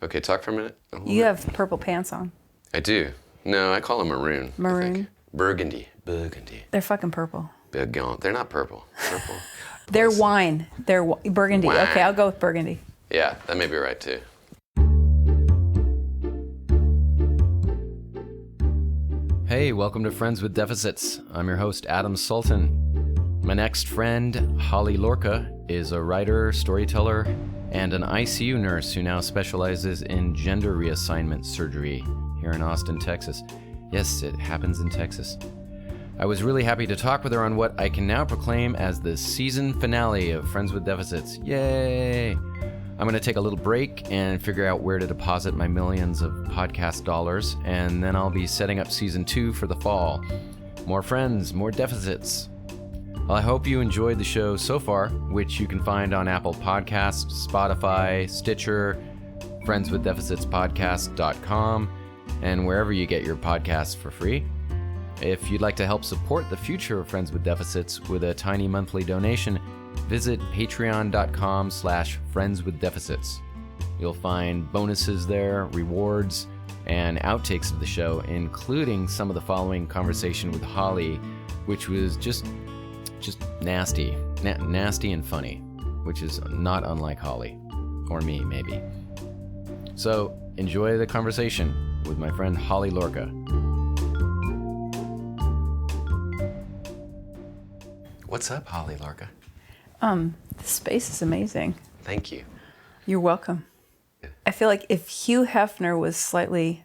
Okay, talk for a minute. You have purple pants on. I do. No, I call them maroon. Maroon? I think. Burgundy. They're fucking purple. They're not purple. Purple. They're wine. They're burgundy. Wine. Okay, I'll go with burgundy. Yeah, that may be right too. Hey, welcome to Friends with Deficits. I'm your host, Adam Sultan. My next friend, Holly Lorka, is a writer, storyteller, and an ICU nurse who now specializes in gender reassignment surgery here in Austin, Texas. Yes, it happens in Texas. I was really happy to talk with her on what I can now proclaim as the season finale of Friends with Deficits. Yay! I'm going to take a little break and figure out where to deposit my millions of podcast dollars, and then I'll be setting up season 2 for the fall. More friends, more deficits. Well, I hope you enjoyed the show so far, which you can find on Apple Podcasts, Spotify, Stitcher, friendswithdeficitspodcast.com, and wherever you get your podcasts for free. If you'd like to help support the future of Friends with Deficits with a tiny monthly donation, visit patreon.com/friendswithdeficits. You'll find bonuses there, rewards, and outtakes of the show, including some of the following conversation with Holly, which was just nasty. Nasty and funny, which is not unlike Holly. Or me, maybe. So, enjoy the conversation with my friend Holly Lorka. What's up, Holly Lorka? The space is amazing. Thank you. You're welcome. I feel like if Hugh Hefner was slightly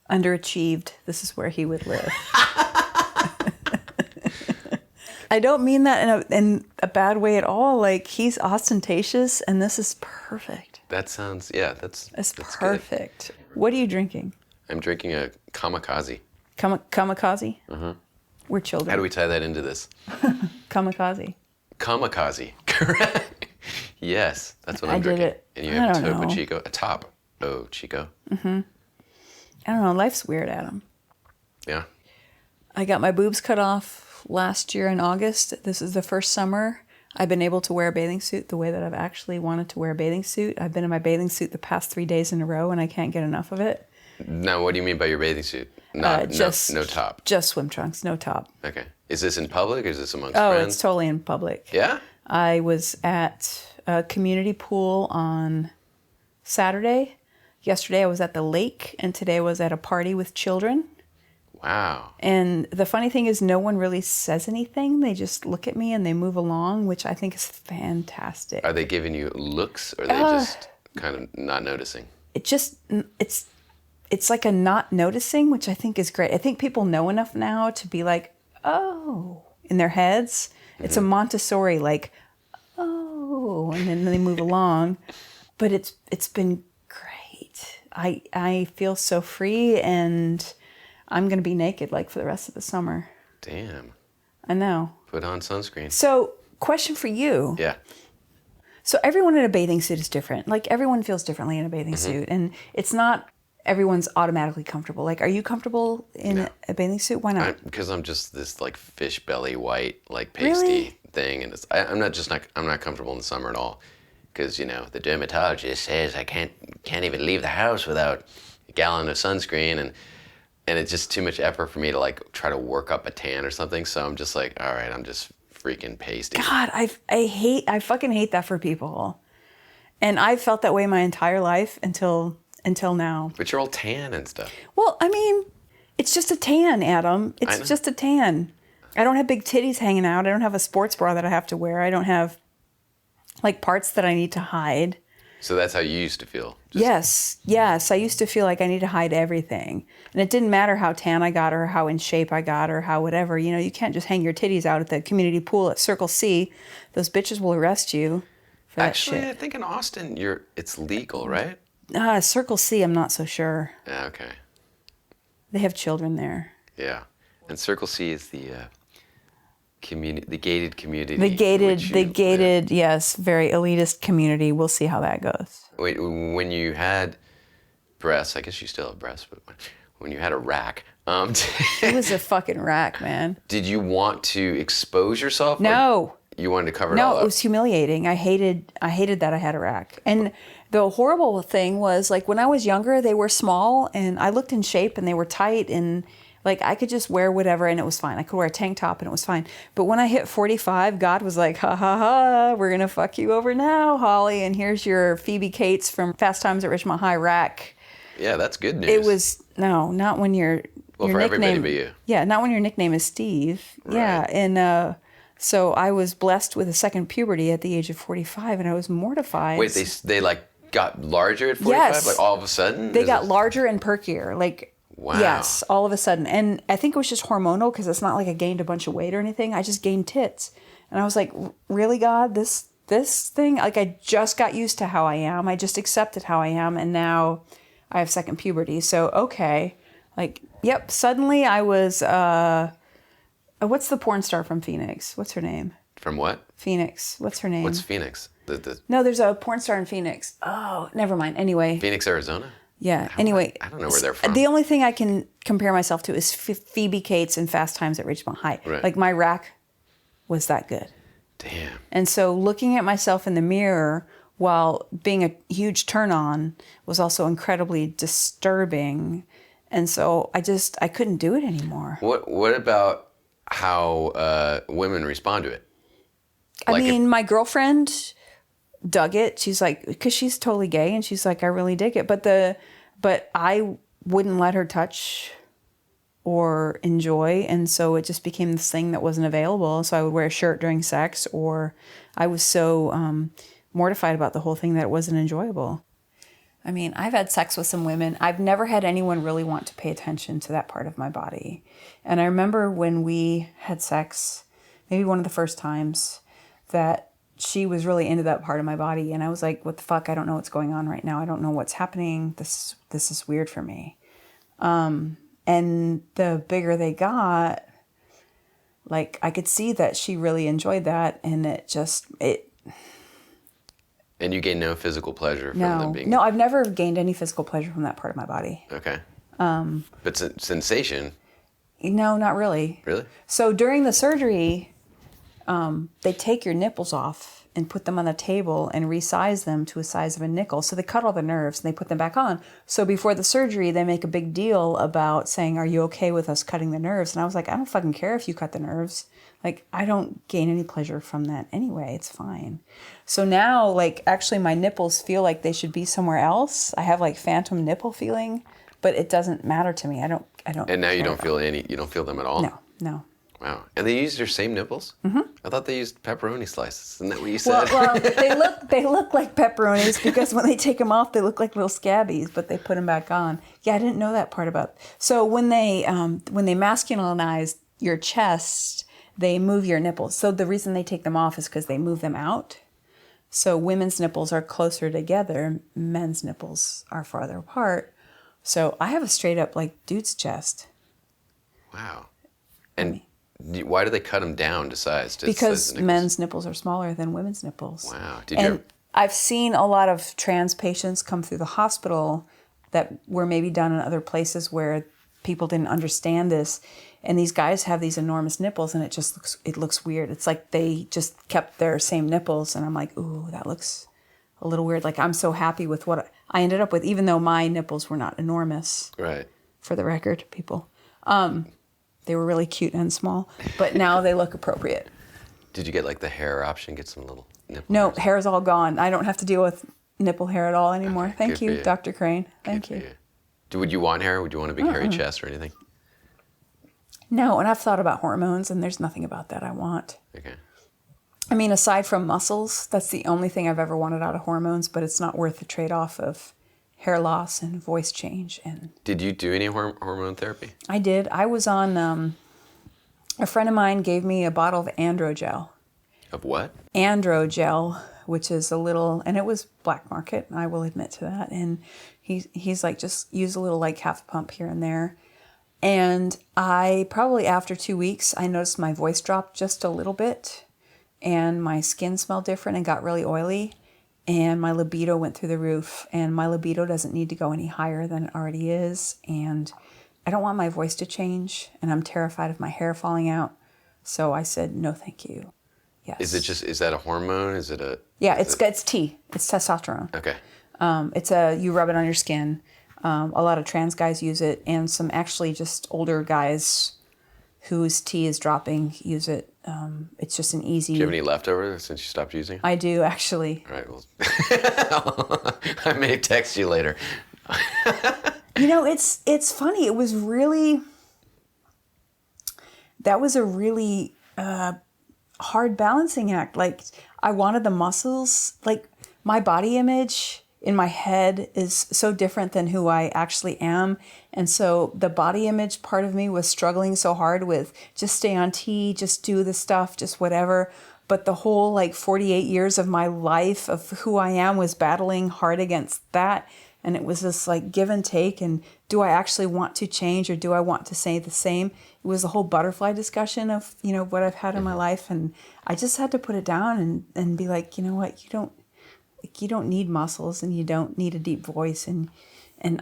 underachieved, this is where he would live. I don't mean that in a bad way at all. Like, he's ostentatious, and this is perfect. That sounds, yeah, that's perfect. Good. What are you drinking? I'm drinking a kamikaze. Kamikaze? Mm-hmm. We're children. How do we tie that into this? Kamikaze. Kamikaze, correct. Yes, that's what I'm drinking. Did it. And you have a Topo Chico, a Top Chico. Mm-hmm. I don't know, life's weird, Adam. Yeah. I got my boobs cut off last year in August. This is the first summer I've been able to wear a bathing suit the way that I've actually wanted to wear a bathing suit. I've been in my bathing suit the past 3 days in a row, and I can't get enough of it. Now, what do you mean by your bathing suit? No top. Just swim trunks, no top. Okay. Is this in public or is this amongst friends? Oh, it's totally in public. Yeah? I was at a community pool on Saturday. Yesterday I was at the lake, and today I was at a party with children. Wow. And the funny thing is no one really says anything. They just look at me and they move along, which I think is fantastic. Are they giving you looks or are they just kind of not noticing? It's like a not noticing, which I think is great. I think people know enough now to be like, oh, in their heads. Mm-hmm. It's a Montessori, like, oh, and then they move along. But it's been great. I feel so free, and I'm going to be naked like for the rest of the summer. Damn. I know. Put on sunscreen. So, question for you. Yeah. So everyone in a bathing suit is different. Like, everyone feels differently in a bathing suit. And it's not everyone's automatically comfortable. Like, are you comfortable in a bathing suit? Why not? Because I'm just this like fish belly white, like pasty thing. And I'm not comfortable in the summer at all. Because, the dermatologist says I can't even leave the house without a gallon of sunscreen. And it's just too much effort for me to like try to work up a tan or something. So I'm just like, all right, I'm just freaking pasty. God, I fucking hate that for people. And I've felt that way my entire life until now. But you're all tan and stuff. Well, I mean, it's just a tan, Adam. It's just a tan. I don't have big titties hanging out. I don't have a sports bra that I have to wear. I don't have like parts that I need to hide. So that's how you used to feel? Yes. I used to feel like I need to hide everything. And it didn't matter how tan I got or how in shape I got or how whatever. You can't just hang your titties out at the community pool at Circle C. Those bitches will arrest you for that shit. Actually, I think in Austin, it's legal, right? Circle C, I'm not so sure. Yeah, okay. They have children there. Yeah. And Circle C is the gated community. The gated, yes, very elitist community. We'll see how that goes. Wait, when you had breasts, I guess you still have breasts, but when you had a rack, it was a fucking rack, man. Did you want to expose yourself? No. You wanted to cover it all No, up. it was humiliating. I hated that I had a rack. And the horrible thing was, like, when I was younger, they were small and I looked in shape and they were tight, and like I could just wear whatever and it was fine. I could wear a tank top and it was fine. But when I hit 45, God was like, ha ha ha, we're going to fuck you over now, Holly. And here's your Phoebe Cates from Fast Times at Ridgemont High rack. Yeah, that's good news. It was, no, not when your Well, your for nickname, everybody but you. Yeah, not when your nickname is Steve. Right. Yeah, and so I was blessed with a second puberty at the age of 45, and I was mortified. Wait, they like got larger at 45? Yes. Like all of a sudden? They got larger and perkier, like, Wow. yes, all of a sudden. And I think it was just hormonal, because it's not like I gained a bunch of weight or anything. I just gained tits. And I was like, really, God, this thing? Like, I just got used to how I am. I just accepted how I am, and now I have second puberty. So, okay. Like, yep, suddenly I was, what's the porn star from Phoenix? What's her name? From what? Phoenix. What's her name? What's Phoenix? The No, there's a porn star in Phoenix. Oh, never mind. Anyway. Phoenix, Arizona? Yeah. Anyway. I don't know where they're from. The only thing I can compare myself to is Phoebe Cates and Fast Times at Ridgemont High. Right. Like, my rack was that good. Damn. And so looking at myself in the mirror while being a huge turn on was also incredibly disturbing. And so I couldn't do it anymore. What about how women respond to it? I mean, my girlfriend dug it. She's like, because she's totally gay, and she's like, I really dig it. But I wouldn't let her touch or enjoy, and so it just became this thing that wasn't available. So I would wear a shirt during sex, or I was so mortified about the whole thing that it wasn't enjoyable. I mean, I've had sex with some women. I've never had anyone really want to pay attention to that part of my body. And I remember when we had sex, maybe one of the first times, that she was really into that part of my body. And I was like, what the fuck? I don't know what's going on right now. I don't know what's happening. This is weird for me. And the bigger they got, like, I could see that she really enjoyed that. And And you gain no physical pleasure from them being... No, I've never gained any physical pleasure from that part of my body. Okay. But sensation? No, not really. Really? So during the surgery, they take your nipples off and put them on the table and resize them to a size of a nickel. So they cut all the nerves and they put them back on. So before the surgery, they make a big deal about saying, are you okay with us cutting the nerves? And I was like, I don't fucking care if you cut the nerves. Like, I don't gain any pleasure from that anyway. It's fine. So now, like, actually my nipples feel like they should be somewhere else. I have like phantom nipple feeling, but it doesn't matter to me. I don't. And now you don't feel them at all? No. Wow. And they used your same nipples? Mm-hmm. I thought they used pepperoni slices. Isn't that what you said? Well, they look like pepperonis, because when they take them off, they look like little scabbies, but they put them back on. Yeah, I didn't know that part about. So when they masculinize your chest, they move your nipples. So the reason they take them off is because they move them out. So women's nipples are closer together. Men's nipples are farther apart. So I have a straight up, like, dude's chest. Wow. And why do they cut them down to size? Because men's nipples are smaller than women's nipples. Wow. I've seen a lot of trans patients come through the hospital that were maybe done in other places where people didn't understand this. And these guys have these enormous nipples, and it looks weird. It's like they just kept their same nipples, and I'm like, ooh, that looks a little weird. Like, I'm so happy with what I ended up with, even though my nipples were not enormous. Right. For the record, people. They were really cute and small, but now they look appropriate. Did you get like the hair option? Get some little nipple No, hairs? hair's all gone. I don't have to deal with nipple hair at all anymore. Okay, Thank good for you, you. Dr. Crane. Thank you. Would you want hair? Would you want a big hairy chest or anything? No, and I've thought about hormones, and there's nothing about that I want. Okay. I mean, aside from muscles, that's the only thing I've ever wanted out of hormones, but it's not worth the trade-off of hair loss and voice change. And Did you do any hormone therapy? I did. I was on, a friend of mine gave me a bottle of Androgel. Of what? Androgel, which is a little, and it was black market, I will admit to that. And he's like, just use a little, like, half a pump here and there. And I probably after 2 weeks, I noticed my voice dropped just a little bit, and my skin smelled different and got really oily, and my libido went through the roof. And my libido doesn't need to go any higher than it already is, and I don't want my voice to change, and I'm terrified of my hair falling out. So I said, no, thank you. Yes. Is that a hormone? Is it a... Yeah, it's T. It's testosterone. Okay. You rub it on your skin. A lot of trans guys use it, and some actually just older guys whose T is dropping use it. It's just an easy... Do you have any leftover since you stopped using it? I do, actually. All right, well, I may text you later. It's funny. It was really... That was a really hard balancing act. Like, I wanted the muscles. Like, my body image in my head is so different than who I actually am. And so the body image part of me was struggling so hard with just stay on T, just do the stuff, just whatever. But the whole 48 years of my life of who I am was battling hard against that. And it was this give and take. And do I actually want to change or do I want to stay the same? It was a whole butterfly discussion of, what I've had in my life. And I just had to put it down and be like, you know what, you don't need muscles and you don't need a deep voice and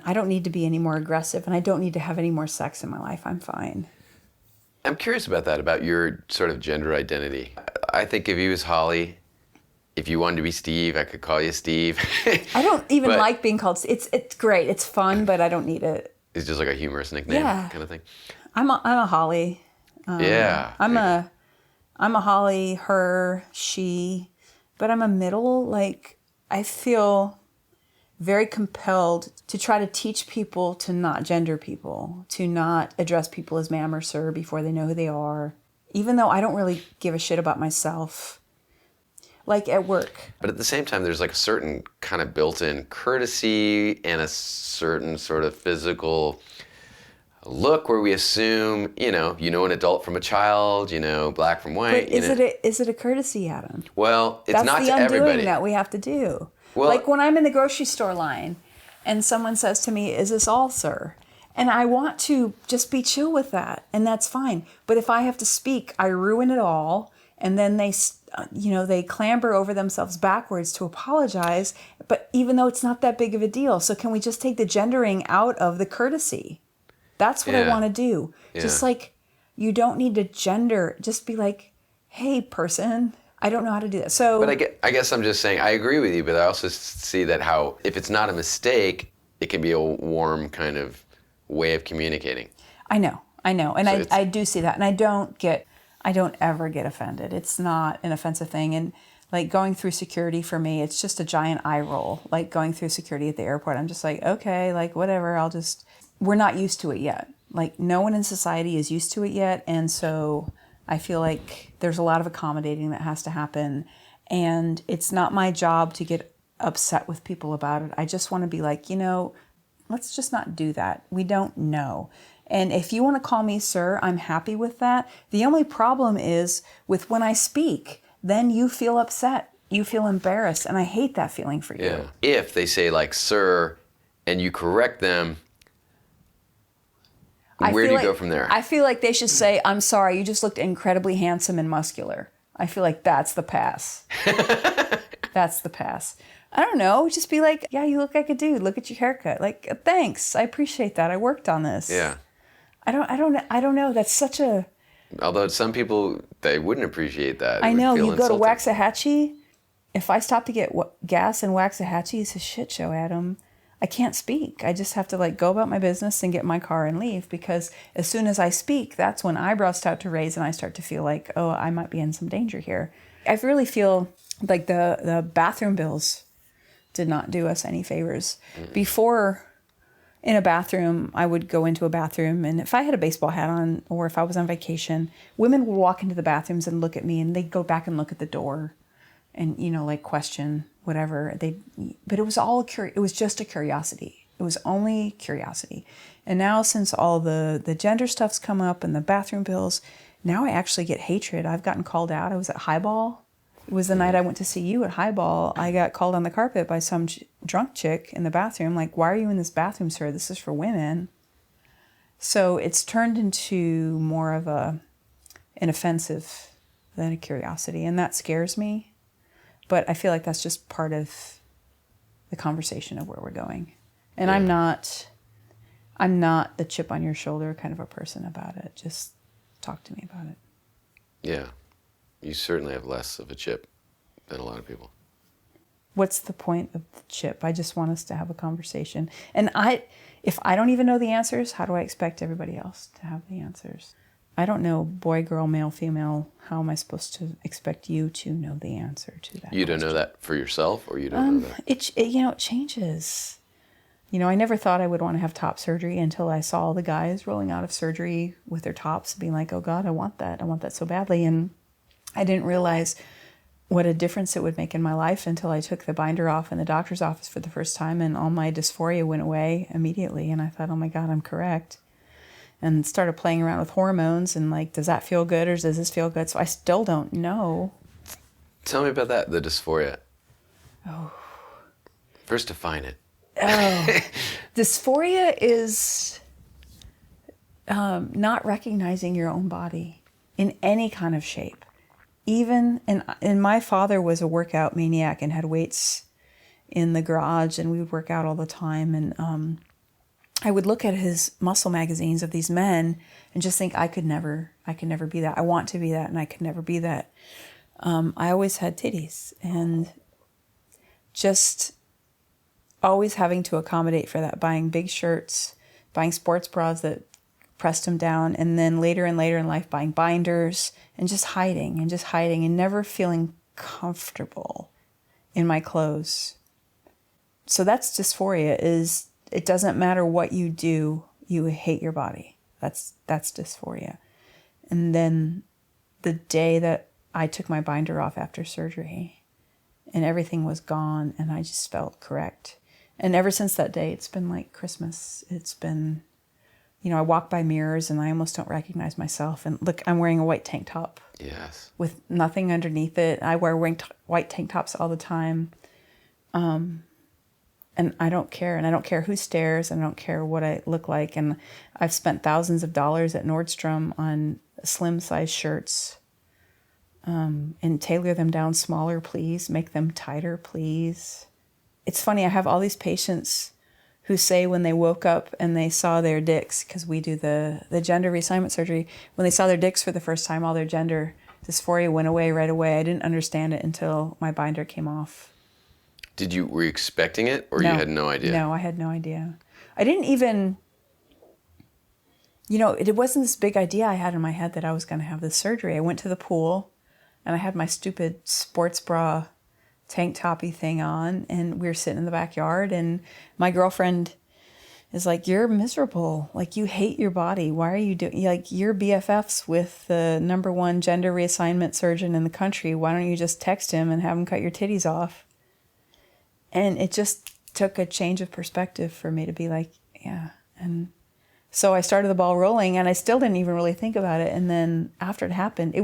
I don't need to be any more aggressive and I don't need to have any more sex in my life. I'm fine. I'm curious about that, about your sort of gender identity. I think of you as Holly. If you wanted to be Steve, I could call you Steve. I don't even like being called Steve. It's great. It's fun, but I don't need it. It's just like a humorous nickname kind of thing. I'm a Holly. Yeah. I'm a Holly, her, she, but I'm a middle. I feel very compelled to try to teach people to not gender people, to not address people as ma'am or sir before they know who they are, even though I don't really give a shit about myself. At work. But at the same time, there's a certain kind of built-in courtesy and a certain sort of physical look where we assume, you know an adult from a child, black from white. But is it a courtesy, Adam? Well, it's That's not the to undoing everybody. that we have to do. Well, when I'm in the grocery store line and someone says to me, "Is this all, sir?" And I want to just be chill with that, and that's fine. But if I have to speak, I ruin it all. And then they clamber over themselves backwards to apologize. But even though it's not that big of a deal, so can we just take the gendering out of the courtesy? That's what I want to do. Yeah. Just you don't need to gender. Just be like, hey, person, I don't know how to do that. So, but I guess I'm just saying I agree with you, but I also see that how if it's not a mistake, it can be a warm kind of way of communicating. I know, and so I do see that, and I don't ever get offended. It's not an offensive thing. And going through security for me, it's just a giant eye roll. Going through security at the airport, I'm just okay, whatever, we're not used to it yet. No one in society is used to it yet. And so I feel there's a lot of accommodating that has to happen. And it's not my job to get upset with people about it. I just want to be let's just not do that. We don't know. And if you want to call me sir, I'm happy with that. The only problem is with when I speak, then you feel upset. You feel embarrassed. And I hate that feeling for you. Yeah. If they say sir, and you correct them, where do you go from there? I feel they should say, I'm sorry, you just looked incredibly handsome and muscular. I feel that's the pass. That's the pass. I don't know. Just be yeah, you look like a dude. Look at your haircut. Thanks. I appreciate that. I worked on this. Yeah. I don't know. That's such a... Although some people, they wouldn't appreciate that. I know. You go to Waxahachie. If I stop to get gas in Waxahachie, it's a shit show, Adam. I can't speak. I just have to go about my business and get in my car and leave, because as soon as I speak, that's when eyebrows start to raise and I start to feel oh, I might be in some danger here. I really feel the bathroom bills did not do us any favors. Mm-hmm. Before, in a bathroom, I would go into a bathroom, and if I had a baseball hat on or if I was on vacation, women would walk into the bathrooms and look at me, and they'd go back and look at the door and, question whatever. But it was it was just a curiosity. It was only curiosity. And now, since all the gender stuff's come up and the bathroom bills, now I actually get hatred. I've gotten called out. I was at Highball. It was the night I went to see you at Highball. I got called on the carpet by some drunk chick in the bathroom. Why are you in this bathroom, sir? This is for women. So it's turned into more of an offensive than a curiosity. And that scares me. But I feel that's just part of the conversation of where we're going. And yeah. I'm not the chip on your shoulder kind of a person about it. Just talk to me about it. Yeah. You certainly have less of a chip than a lot of people. What's the point of the chip? I just want us to have a conversation. And if I don't even know the answers, how do I expect everybody else to have the answers? I don't know boy, girl, male, female. How am I supposed to expect you to know the answer to that? You don't know that for yourself, or you don't know that? It changes. I never thought I would want to have top surgery until I saw the guys rolling out of surgery with their tops, being like, oh God, I want that. I want that so badly. And I didn't realize what a difference it would make in my life until I took the binder off in the doctor's office for the first time, and all my dysphoria went away immediately. And I thought, oh my God, I'm correct. And started playing around with hormones and like, does that feel good or does this feel good? So I still don't know. Tell me about that, the dysphoria. Oh. First, define it. Oh, dysphoria is not recognizing your own body in any kind of shape. Even, and my father was a workout maniac and had weights in the garage, and we would work out all the time. And I would look at his muscle magazines of these men and just think, I could never be that. I want to be that, and I could never be that. I always had titties, and just always having to accommodate for that, buying big shirts, buying sports bras that pressed them down, and then later and later in life buying binders and just hiding and never feeling comfortable in my clothes. So that's dysphoria. Is it doesn't matter what you do, you hate your body. That's dysphoria. And then the day that I took my binder off after surgery and everything was gone and I just felt correct. And ever since that day, it's been like Christmas. It's been, I walk by mirrors and I almost don't recognize myself. And look, I'm wearing a white tank top. Yes. With nothing underneath it. I wear white tank tops all the time. And I don't care. And I don't care who stares. And I don't care what I look like. And I've spent thousands of dollars at Nordstrom on slim size shirts. And tailor them down smaller, please. Make them tighter, please. It's funny, I have all these patients who say when they woke up and they saw their dicks, because we do the gender reassignment surgery, when they saw their dicks for the first time, all their gender dysphoria went away right away. I didn't understand it until my binder came off. Were you expecting it, or No. You had no idea? No, I had no idea. I didn't even, it wasn't this big idea I had in my head that I was going to have this surgery. I went to the pool and I had my stupid sports bra tank toppy thing on, and we were sitting in the backyard, and my girlfriend is like, you're miserable. Like, you hate your body. Why are you doing, like, you're BFFs with the #1 gender reassignment surgeon in the country. Why don't you just text him and have him cut your titties off? And it just took a change of perspective for me to be like, yeah. And so I started the ball rolling, and I still didn't even really think about it. And then after it happened,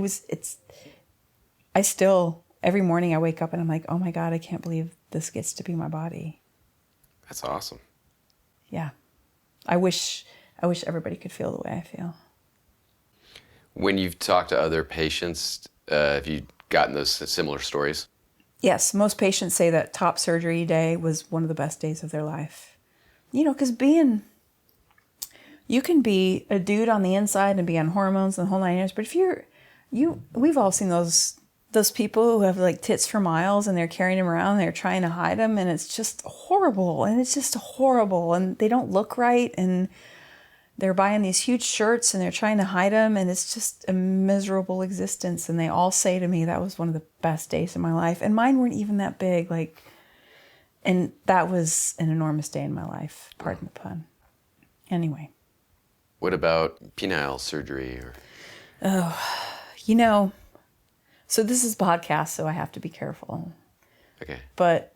every morning I wake up and I'm like, oh my God, I can't believe this gets to be my body. That's awesome. Yeah. I wish everybody could feel the way I feel. When you've talked to other patients, have you gotten those similar stories? Yes. Most patients say that top surgery day was one of the best days of their life. Because you can be a dude on the inside and be on hormones and the whole 9 years, but if we've all seen those people who have like tits for miles and they're carrying them around and they're trying to hide them, and it's just horrible. And they don't look right, and they're buying these huge shirts and they're trying to hide them, and it's just a miserable existence. And they all say to me, that was one of the best days of my life. And mine weren't even that big, and that was an enormous day in my life, pardon the pun. Anyway. What about penile surgery? So this is a podcast, so I have to be careful. Okay. But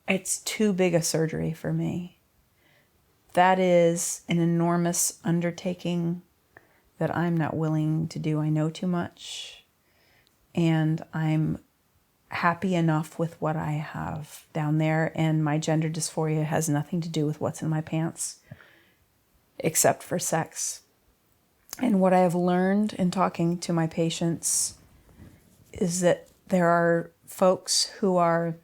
it's too big a surgery for me. That is an enormous undertaking that I'm not willing to do. I know too much. And I'm happy enough with what I have down there. And my gender dysphoria has nothing to do with what's in my pants, except for sex. And what I have learned in talking to my patients is that there are folks who are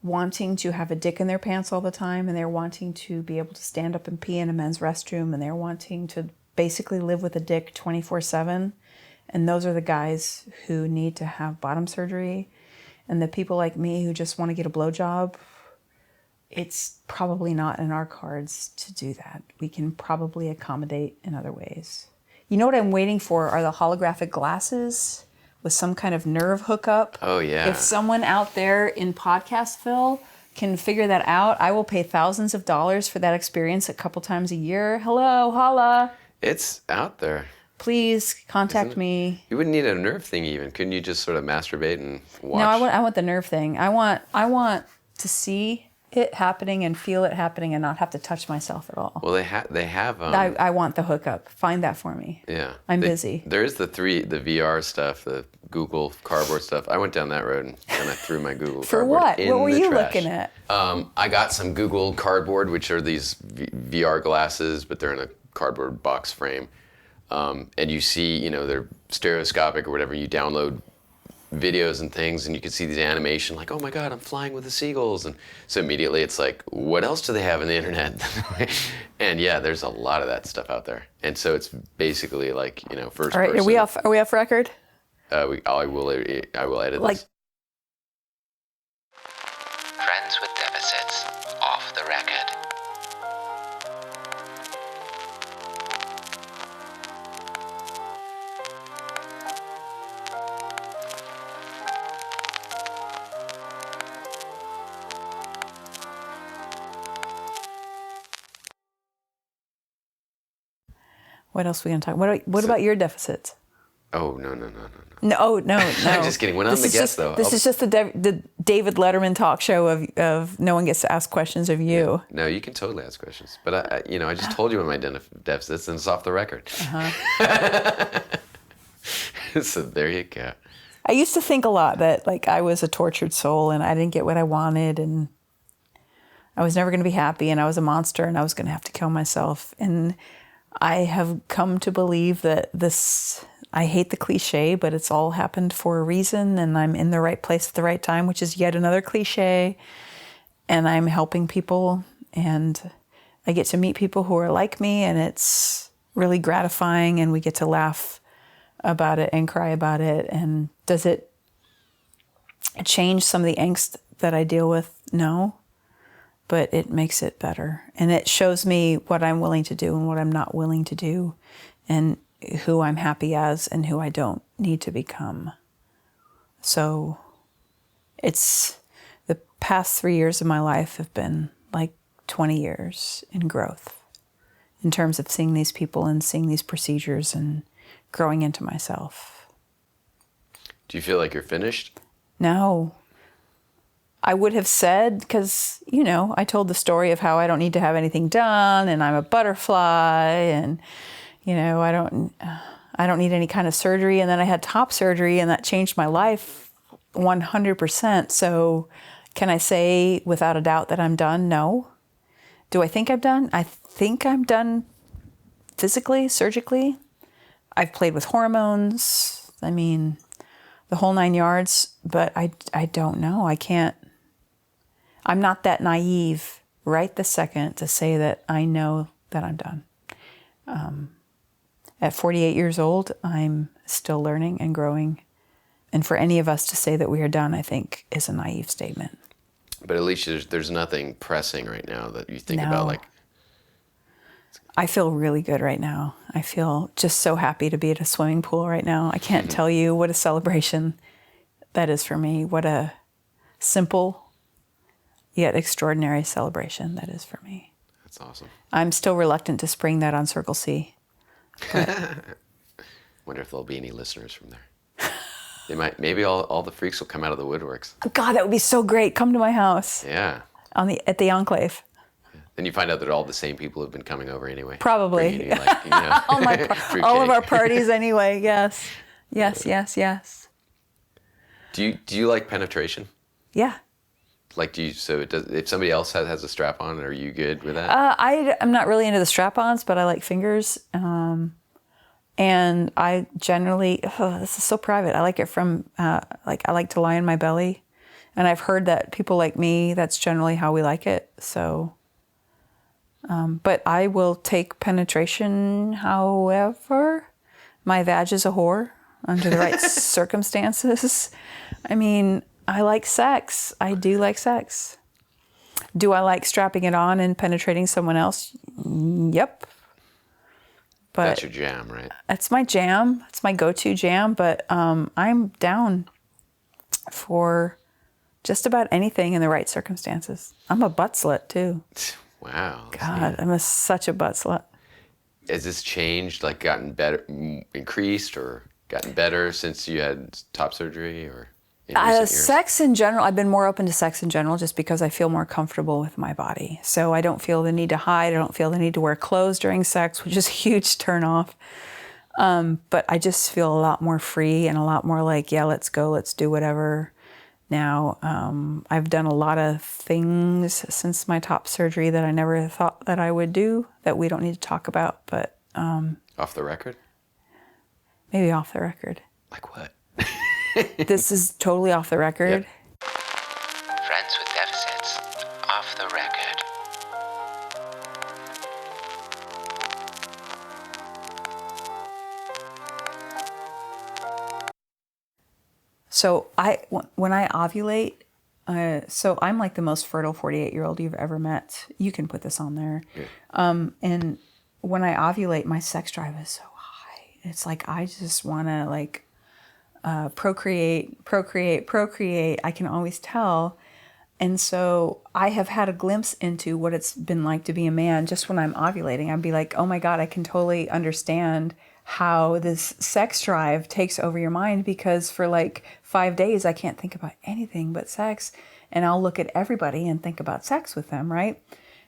wanting to have a dick in their pants all the time, and they're wanting to be able to stand up and pee in a men's restroom, and they're wanting to basically live with a dick 24/7. And those are the guys who need to have bottom surgery. And the people like me who just want to get a blowjob, it's probably not in our cards to do that. We can probably accommodate in other ways. You know what I'm waiting for are the holographic glasses with some kind of nerve hookup. Oh, yeah. If someone out there in Podcastville can figure that out, I will pay thousands of dollars for that experience a couple times a year. Hello, holla. It's out there. Please contact me. You wouldn't need a nerve thing even. Couldn't you just sort of masturbate and watch? No, I want the nerve thing. I want to see it happening and feel it happening and not have to touch myself at all. Well, they have. I want the hookup. Find that for me. Yeah. I'm busy. There is the VR stuff, the Google Cardboard stuff. I went down that road and kind of threw my Google For Cardboard what? in What were the you trash. looking at? I got some Google Cardboard, which are these VR glasses, but they're in a cardboard box frame. And you see, they're stereoscopic or whatever. You download videos and things, and you can see these animation like, oh my God, I'm flying with the seagulls. And so immediately it's like, what else do they have on the internet? And yeah, there's a lot of that stuff out there. And so it's basically like, first All right, person. are we off record? I will edit Like, this. Friends with Deficits, off the record. what else are we going to talk about? What about your deficits? Oh, no. No. I'm just kidding. When I'm the guest, though. This is just the David Letterman talk show of no one gets to ask questions of you. No, you can totally ask questions. But, I just told you what my deficits, and it's off the record. So there you go. I used to think a lot that like I was a tortured soul and I didn't get what I wanted and I was never going to be happy and I was a monster and I was going to have to kill myself. And I have come to believe that I hate the cliche, but it's all happened for a reason and I'm in the right place at the right time, which is yet another cliche. And I'm helping people and I get to meet people who are like me and it's really gratifying and we get to laugh about it and cry about it. And does it change some of the angst that I deal with? No, but it makes it better. And it shows me what I'm willing to do and what I'm not willing to do and who I'm happy as and who I don't need to become. So it's the past 3 years of my life have been like 20 years in growth in terms of seeing these people and seeing these procedures and growing into myself. Do you feel like you're finished? No. I would have said, because, I told the story of how I don't need to have anything done and I'm a butterfly and, I don't need any kind of surgery. And then I had top surgery and that changed my life 100%. So can I say without a doubt that I'm done? No. Do I think I'm done? I think I'm done physically, surgically. I've played with hormones. I mean, the whole 9 yards, but I don't know. I'm not that naive right this second to say that I know that I'm done. At 48 years old, I'm still learning and growing. And for any of us to say that we are done, I think is a naive statement. But at least there's nothing pressing right now that you think about like... I feel really good right now. I feel just so happy to be at a swimming pool right now. I can't tell you what a celebration that is for me. What a simple yet extraordinary celebration that is for me. That's awesome. I'm still reluctant to spring that on Circle C. Wonder if there'll be any listeners from there. They might. Maybe all the freaks will come out of the woodworks. God, that would be so great. Come to my house. Yeah. At the Enclave. Then you find out that all the same people have been coming over anyway. Probably. Bringing you, like, all of our parties anyway. Yes. Yes. Do you like penetration? Yeah. Like, if somebody else has a strap on, are you good with that? I'm not really into the strap-ons, but I like fingers. And I generally, this is so private. I like it from, I like to lie on my belly. And I've heard that people like me, that's generally how we like it. So, but I will take penetration however. My vag is a whore. under the right circumstances. I mean, I like sex. I do like sex. Do I like strapping it on and penetrating someone else? Yep. But That's your jam, right? that's my jam. It's my go-to jam. But I'm down for just about anything in the right circumstances. I'm a butt slut too. Wow. God, I'm such a butt slut. Has this changed, like gotten better, increased, or gotten better since you had top surgery, or in recent years? Sex in general, I've been more open to sex in general just because I feel more comfortable with my body. So I don't feel the need to hide. I don't feel the need to wear clothes during sex, which is a huge turnoff. But I just feel a lot more free and a lot more like, yeah, let's go, let's do whatever. Now, I've done a lot of things since my top surgery that I never thought that I would do that we don't need to talk about, but Off the record? maybe off the record. Like what? This is totally off the record. Yep. Friends with Deficits. Off the record. So when I ovulate, so I'm like the most fertile 48-year-old you've ever met. You can put this on there. Yeah. And when I ovulate, my sex drive is so high. It's like I just want to like procreate. I can always tell. And so I have had a glimpse into what it's been like to be a man just when I'm ovulating. I'd be like, oh my God, I can totally understand how this sex drive takes over your mind, because for like 5 days, I can't think about anything but sex. And I'll look at everybody and think about sex with them, right?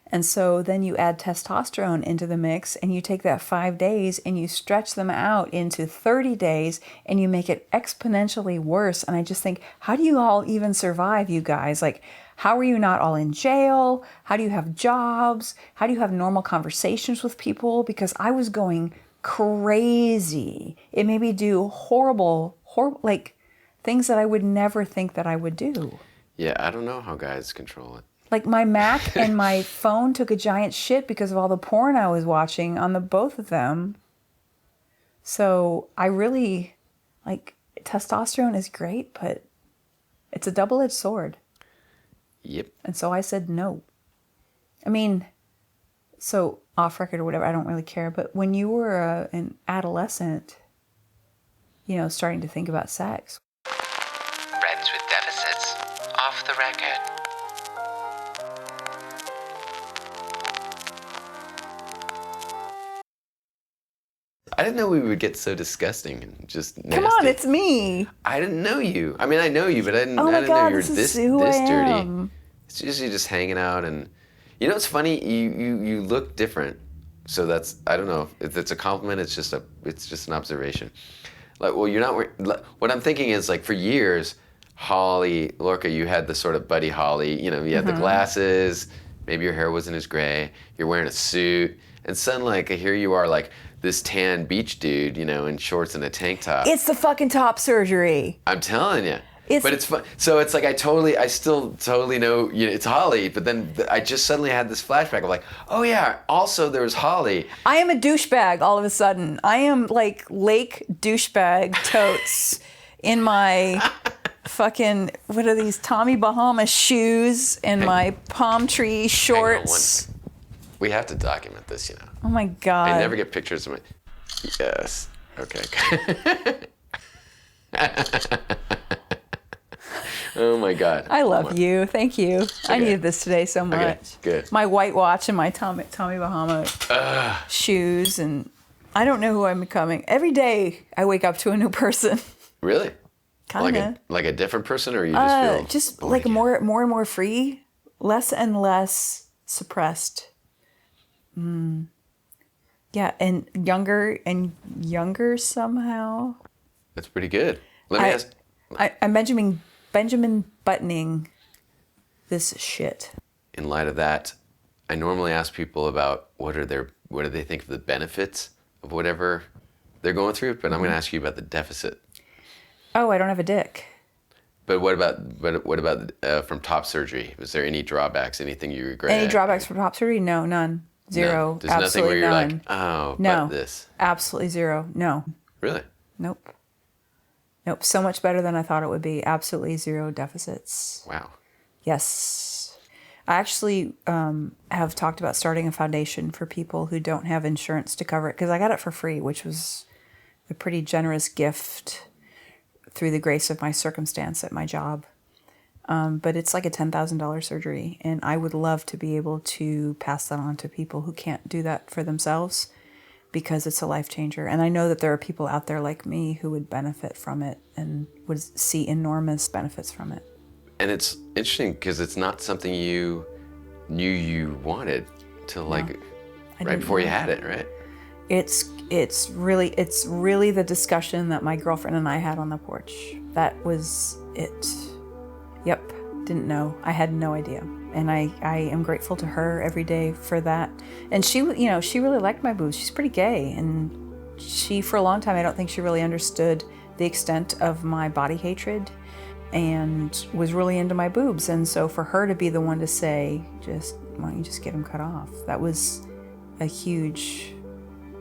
And so then you add testosterone into the mix, and you take that 5 days and you stretch them out into 30 days and you make it exponentially worse. And I just think, how do you all even survive, you guys? Like, how are you not all in jail? How do you have jobs? How do you have normal conversations with people? Because I was going crazy. It made me do horrible, like things that I would never think that I would do. Yeah, I don't know how guys control it. Like my Mac and my phone took a giant shit because of all the porn I was watching on the both of them. So I really, like, testosterone is great, but it's a double-edged sword. Yep. And so I said no. I mean, so off record or whatever, I don't really care. But when you were an adolescent, you know, starting to think about sex. Friends with Deficits. Off the record. I didn't know we would get so disgusting and just nasty. Come on, it's me. I didn't know you. I mean, I know you, but I didn't, Oh I my didn't God, know you were this is this who I dirty. am. It's usually just hanging out, and you know what's funny? You look different. So that's, I don't know if it's a compliment. It's just an observation. Like, well, you're not. What I'm thinking is, like, for years, Holly, Lorka, you had the sort of Buddy Holly. You know, you had the glasses. Maybe your hair wasn't as gray. You're wearing a suit, and suddenly, like, here you are, like this tan beach dude, you know, in shorts and a tank top. It's the fucking top surgery. I'm telling you. It's- But it's fun. So it's like I still totally know, you know, it's Holly, but then I just suddenly had this flashback of like, oh yeah, also there was Holly. I am a douchebag all of a sudden. I am like Lake douchebag totes in my fucking, what are these, Tommy Bahama shoes and my palm tree Hang on one shorts. second. We have to document this, you know. Oh my God. I never get pictures of my, yes, okay. Oh my God. I love you. Thank you. I okay. needed this today so much. Okay, good. My white watch and my Tommy Bahama shoes, and I don't know who I'm becoming. Every day I wake up to a new person. Really? Kinda. Like a different person, or you just feel just born like again? more and more free, less and less suppressed. Yeah, and younger somehow. That's pretty good. Let me ask. I'm Benjamin buttoning this shit. In light of that, I normally ask people about what do they think of the benefits of whatever they're going through, but I'm going to ask you about the deficit. Oh, I don't have a dick. But what about from top surgery? Was there any drawbacks? Anything you regret? Any drawbacks from top surgery? No, none. Zero. No. There's absolutely nothing where you're none. like, oh, No. but this. Absolutely zero. No. Really? Nope. Nope, so much better than I thought it would be. Absolutely zero deficits. Wow. Yes. I actually have talked about starting a foundation for people who don't have insurance to cover it, because I got it for free, which was a pretty generous gift through the grace of my circumstance at my job. But it's like a $10,000 surgery, and I would love to be able to pass that on to people who can't do that for themselves, because it's a life changer. And I know that there are people out there like me who would benefit from it and would see enormous benefits from it. And it's interesting because it's not something you knew you wanted till like right before you had it, right? It's really the discussion that my girlfriend and I had on the porch. That was it. Yep, didn't know. I had no idea. And I am grateful to her every day for that. And she really liked my boobs. She's pretty gay. And she, for a long time, I don't think she really understood the extent of my body hatred and was really into my boobs. And so for her to be the one to say, why don't you just get them cut off? That was a huge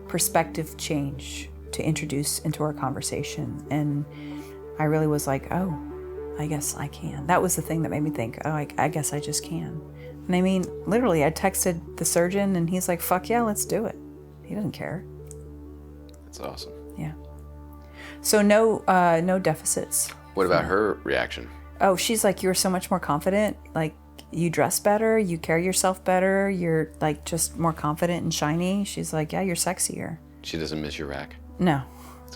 perspective change to introduce into our conversation. And I really was like, oh, I guess I can. That was the thing that made me think, oh, I guess I just can. And I mean, literally, I texted the surgeon and he's like, fuck yeah, let's do it. He doesn't care. That's awesome. Yeah. So no deficits. What about her reaction? Oh, she's like, you're so much more confident. Like, you dress better, you carry yourself better, you're like just more confident and shiny. She's like, yeah, you're sexier. She doesn't miss your rack? No.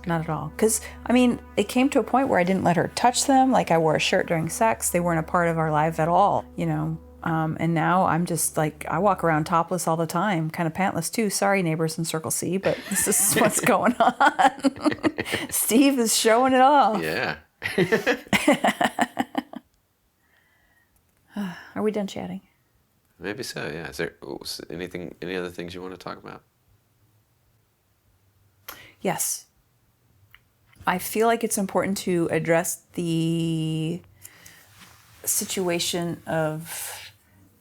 Not at all. Because, I mean, it came to a point where I didn't let her touch them. Like, I wore a shirt during sex. They weren't a part of our life at all, you know. And now I'm just like, I walk around topless all the time, kind of pantless too. Sorry, neighbors in Circle C, but this is what's going on. Steve is showing it off. Yeah. Are we done chatting? Maybe so, yeah. Is there any other things you want to talk about? Yes. I feel like it's important to address the situation of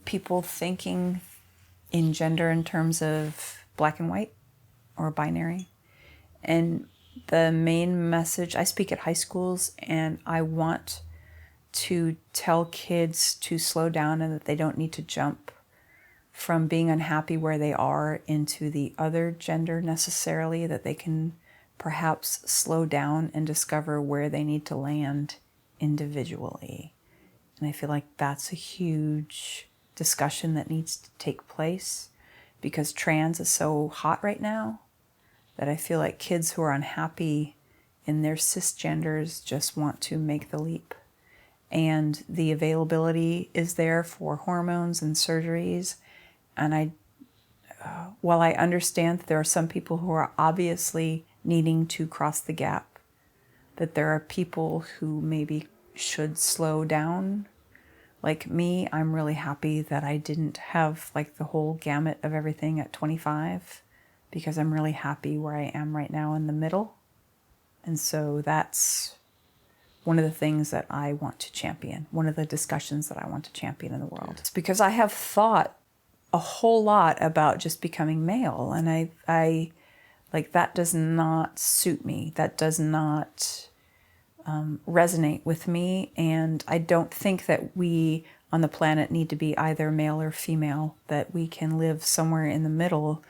people thinking in gender in terms of black and white or binary. And the main message, I speak at high schools, and I want to tell kids to slow down and that they don't need to jump from being unhappy where they are into the other gender necessarily, that they can perhaps slow down and discover where they need to land individually. And I feel like that's a huge discussion that needs to take place, because trans is so hot right now that I feel like kids who are unhappy in their cisgenders just want to make the leap. And the availability is there for hormones and surgeries. And while I understand that there are some people who are obviously needing to cross the gap, that there are people who maybe should slow down. Like me, I'm really happy that I didn't have like the whole gamut of everything at 25, because I'm really happy where I am right now in the middle. And so that's one of the things that I want to champion, one of the discussions that I want to champion in the world. It's because I have thought a whole lot about just becoming male, and I like, that does not suit me. That does not resonate with me. And I don't think that we on the planet need to be either male or female, that we can live somewhere in the middle,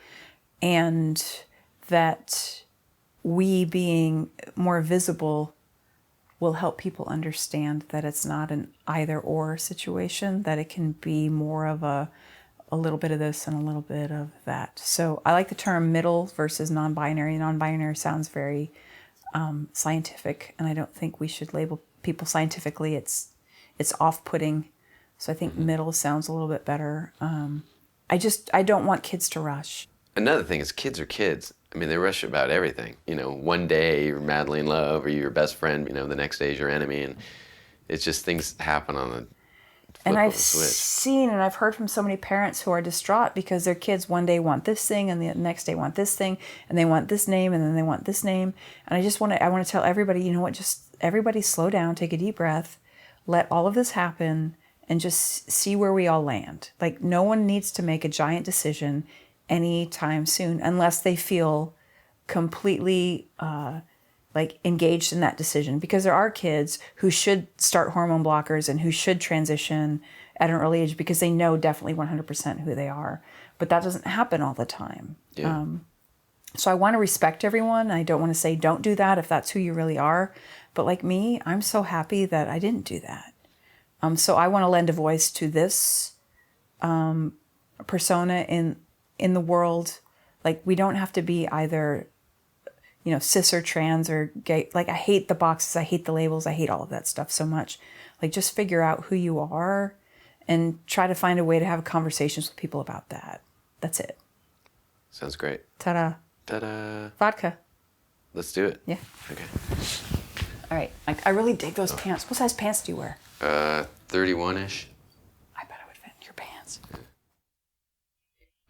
and that we being more visible will help people understand that it's not an either or situation, that it can be more of a little bit of this and a little bit of that. So I like the term middle versus non-binary. Non-binary sounds very scientific, and I don't think we should label people scientifically. It's off-putting. So I think middle sounds a little bit better. I don't want kids to rush. Another thing is, kids are kids. I mean, they rush about everything. You know, one day you're madly in love, or you're your best friend, you know, the next day is your enemy, and it's just things happen on a And I've seen and I've heard from so many parents who are distraught because their kids one day want this thing and the next day want this thing, and they want this name and then they want this name. And I want to tell everybody, you know what, just everybody slow down, take a deep breath, let all of this happen, and just see where we all land. Like, no one needs to make a giant decision anytime soon unless they feel completely like engaged in that decision, because there are kids who should start hormone blockers and who should transition at an early age because they know definitely 100% who they are. But that doesn't happen all the time. Yeah. So I want to respect everyone. I don't want to say don't do that if that's who you really are. But like me, I'm so happy that I didn't do that. So I want to lend a voice to this persona in the world. Like, we don't have to be either, you know, cis or trans or gay. Like, I hate the boxes, I hate the labels, I hate all of that stuff so much. Like, just figure out who you are and try to find a way to have conversations with people about that. That's it. Sounds great. Ta-da. Ta-da. Vodka. Let's do it. Yeah. Okay. All right. I really dig those pants. What size pants do you wear? 31-ish. I bet I would fit in your pants.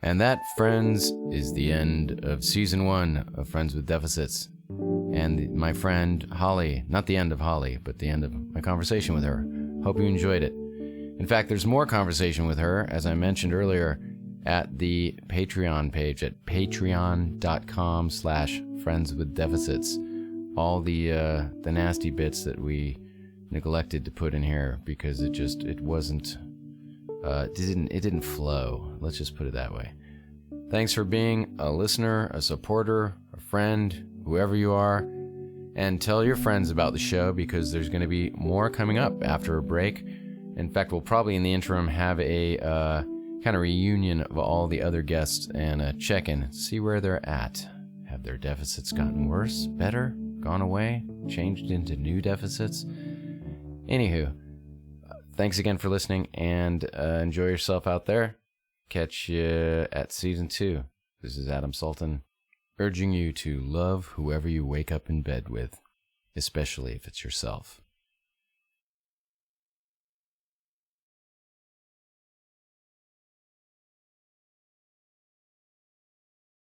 And that, friends, is the end of season 1 of Friends with Deficits. And my friend Holly, not the end of Holly, but the end of my conversation with her. Hope you enjoyed it. In fact, there's more conversation with her, as I mentioned earlier, at the Patreon page at patreon.com/friendswithdeficits. All the nasty bits that we neglected to put in here because it didn't flow. Let's just put it that way. Thanks for being a listener, a supporter, a friend, whoever you are, and tell your friends about the show because there's going to be more coming up after a break. In fact, we'll probably in the interim have a kind of reunion of all the other guests and a check-in, see where they're at. Have their deficits gotten worse, better, gone away, changed into new deficits? Anywho, thanks again for listening, and enjoy yourself out there. Catch you at season 2. This is Adam Sultan, urging you to love whoever you wake up in bed with, especially if it's yourself.